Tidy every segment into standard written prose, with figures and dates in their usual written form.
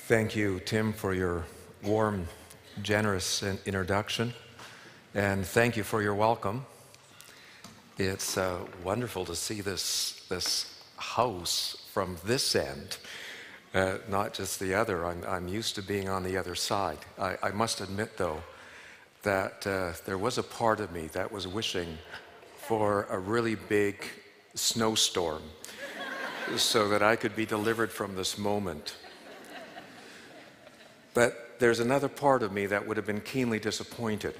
Thank you, Tim, for your warm, generous introduction, and thank you for your welcome. It's wonderful to see this house from this end, not just the other. I'm used to being on the other side. I must admit, though, that there was a part of me that was wishing for a really big snowstorm so that I could be delivered from this moment. But there's another part of me that would have been keenly disappointed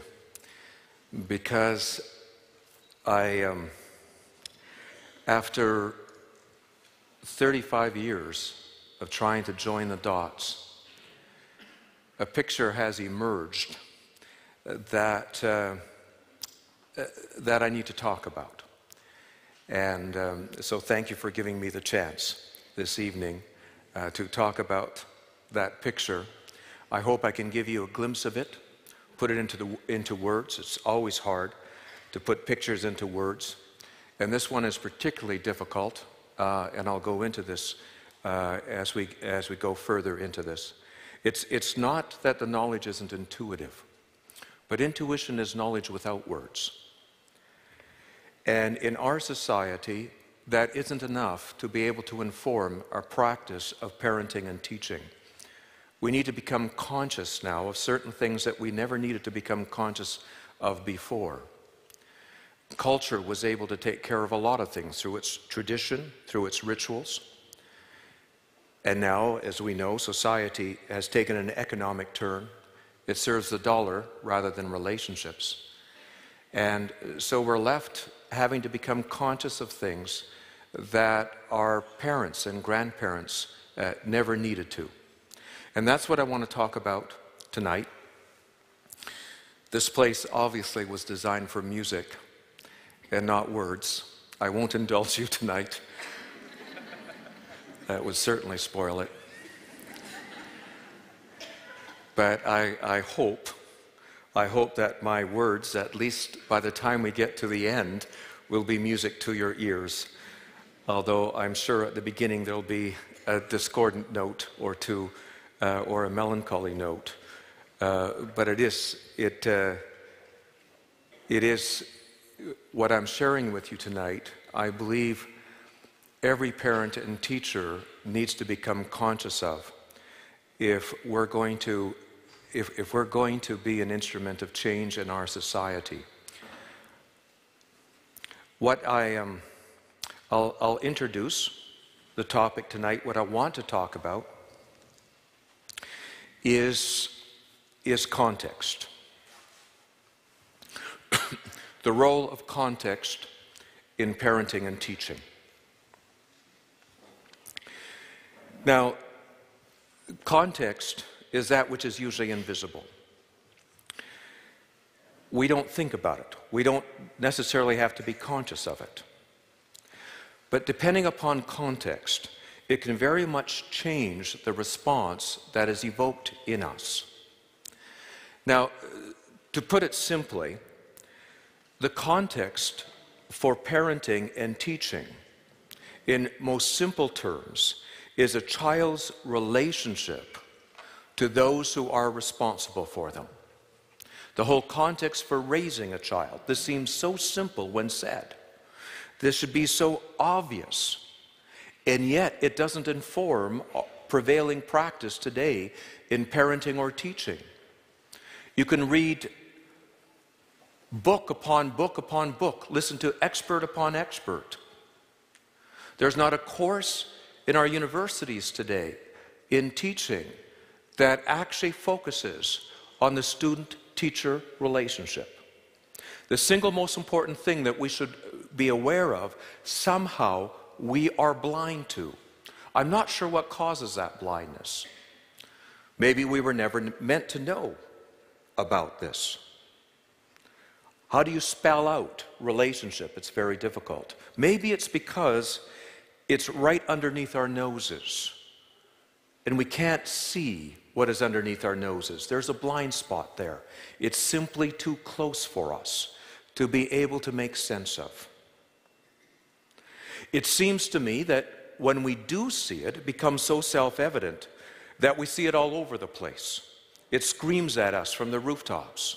because after 35 years of trying to join the dots, a picture has emerged that I need to talk about. And so thank you for giving me the chance this evening to talk about that picture. I hope I can give you a glimpse of it, put it into words. It's always hard to put pictures into words. And this one is particularly difficult, and I'll go into this as we go further into this. It's not that the knowledge isn't intuitive, but intuition is knowledge without words. And in our society, that isn't enough to be able to inform our practice of parenting and teaching. We need to become conscious now of certain things that we never needed to become conscious of before. Culture was able to take care of a lot of things through its tradition, through its rituals. And now, as we know, society has taken an economic turn. It serves the dollar rather than relationships. And so we're left having to become conscious of things that our parents and grandparents never needed to. And that's what I want to talk about tonight. This place obviously was designed for music and not words. I won't indulge you tonight. That would certainly spoil it. But I hope that my words, at least by the time we get to the end, will be music to your ears. Although I'm sure at the beginning there'll be a discordant note or two, or a melancholy note. But it is what I'm sharing with you tonight. I believe every parent and teacher needs to become conscious of if we're going to be an instrument of change in our society. I'll introduce the topic tonight. What I want to talk about is context. The role of context in parenting and teaching. Now, context is that which is usually invisible. We don't think about it. We don't necessarily have to be conscious of it. But depending upon context, it can very much change the response that is evoked in us. Now, to put it simply, the context for parenting and teaching, in most simple terms, is a child's relationship to those who are responsible for them. The whole context for raising a child. This seems so simple when said. This should be so obvious. And yet, it doesn't inform prevailing practice today in parenting or teaching. You can read book upon book upon book, listen to expert upon expert. There's not a course in our universities today in teaching that actually focuses on the student-teacher relationship. The single most important thing that we should be aware of, somehow, we are blind to. I'm not sure what causes that blindness. Maybe we were never meant to know about this. How do you spell out relationship? It's very difficult. Maybe it's because it's right underneath our noses, and we can't see what is underneath our noses. There's a blind spot there. It's simply too close for us to be able to make sense of. It seems to me that when we do see it, it becomes so self-evident that we see it all over the place. It screams at us from the rooftops,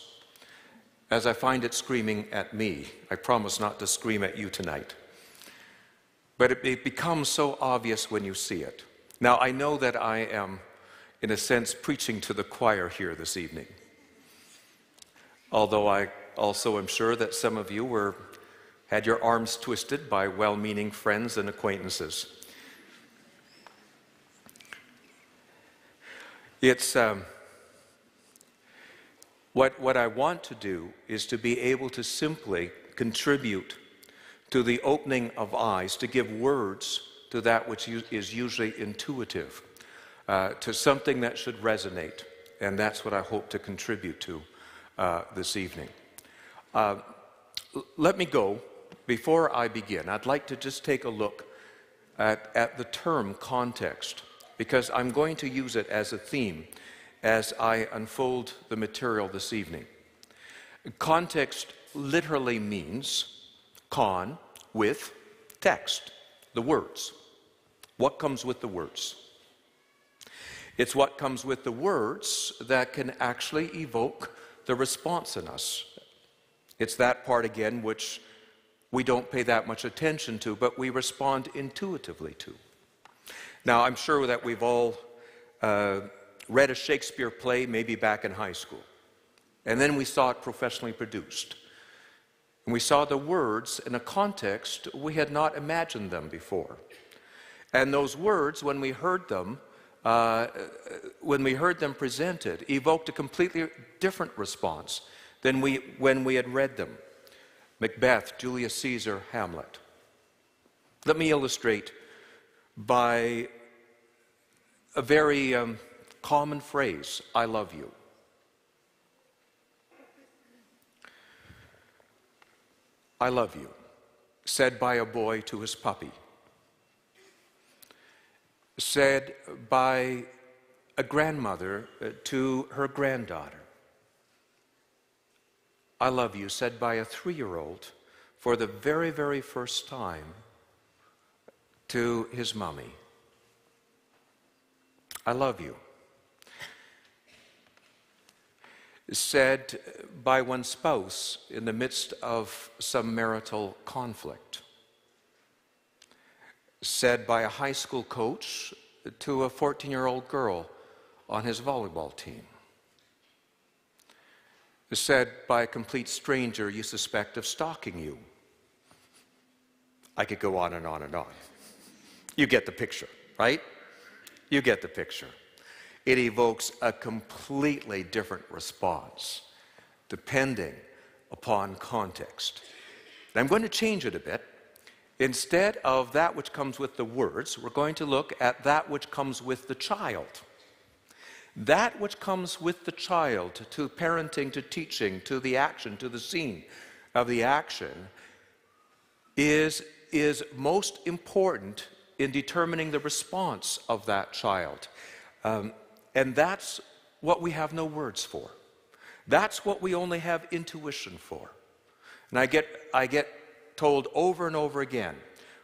as I find it screaming at me. I promise not to scream at you tonight. But it becomes so obvious when you see it. Now, I know that I am, in a sense, preaching to the choir here this evening. Although I also am sure that some of you had your arms twisted by well-meaning friends and acquaintances. It's what I want to do is to be able to simply contribute to the opening of eyes, to give words to that which is usually intuitive, to something that should resonate. And that's what I hope to contribute to this evening. Let me go. Before I begin, I'd like to just take a look at the term context, because I'm going to use it as a theme as I unfold the material this evening. Context literally means con, with, text, the words. What comes with the words? It's what comes with the words that can actually evoke the response in us. It's that part again which we don't pay that much attention to, but we respond intuitively to. Now, I'm sure that we've all read a Shakespeare play, maybe back in high school. And then we saw it professionally produced. And we saw the words in a context we had not imagined them before. And those words, when we heard them presented, evoked a completely different response than when we had read them. Macbeth, Julius Caesar, Hamlet. Let me illustrate by a very common phrase, I love you. I love you, said by a boy to his puppy, said by a grandmother to her granddaughter. I love you, said by a 3-year-old for the very, very first time to his mommy. I love you. Said by one spouse in the midst of some marital conflict. Said by a high school coach to a 14-year-old girl on his volleyball team. Said by a complete stranger you suspect of stalking you. I could go on and on and on. You get the picture, right? You get the picture. It evokes a completely different response depending upon context. And I'm going to change it a bit. Instead of that which comes with the words, we're going to look at that which comes with the child. That which comes with the child, to parenting, to teaching, to the action, to the scene of the action, is most important in determining the response of that child. And that's what we have no words for. That's what we only have intuition for. And I get told over and over again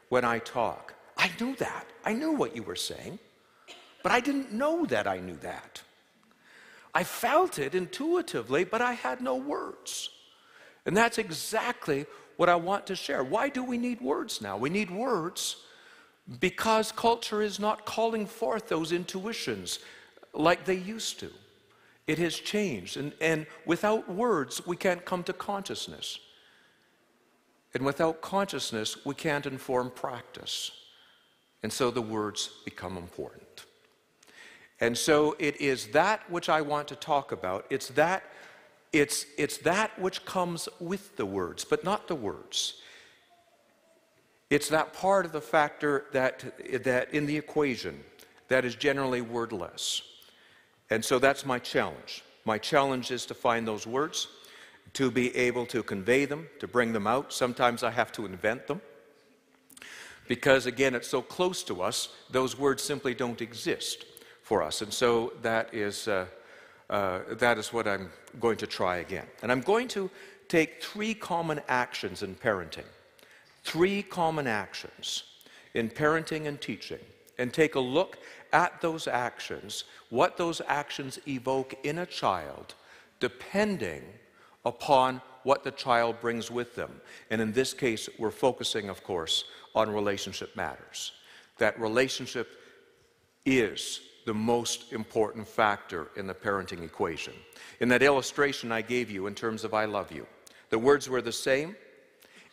when I talk, I knew that. I knew what you were saying. But I didn't know that I knew that. I felt it intuitively, but I had no words. And that's exactly what I want to share. Why do we need words now? We need words because culture is not calling forth those intuitions like they used to. It has changed. And without words, we can't come to consciousness. And without consciousness, we can't inform practice. And so the words become important. And so it is that which I want to talk about. It's that which comes with the words, but not the words. It's that part of the factor that in the equation that is generally wordless. And so that's my challenge. My challenge is to find those words, to be able to convey them, to bring them out. Sometimes I have to invent them. Because again, it's so close to us, those words simply don't exist for us. And so that is what I'm going to try again. And I'm going to take 3 common actions in parenting. 3 common actions in parenting and teaching. and take a look at those actions, what those actions evoke in a child, depending upon what the child brings with them. And in this case, we're focusing, of course, on relationship matters. That relationship is the most important factor in the parenting equation. In that illustration I gave you in terms of I love you, the words were the same.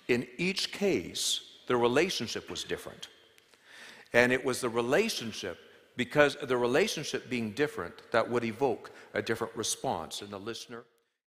In each case, the relationship was different. And it was the relationship, because of the relationship being different, that would evoke a different response in the listener.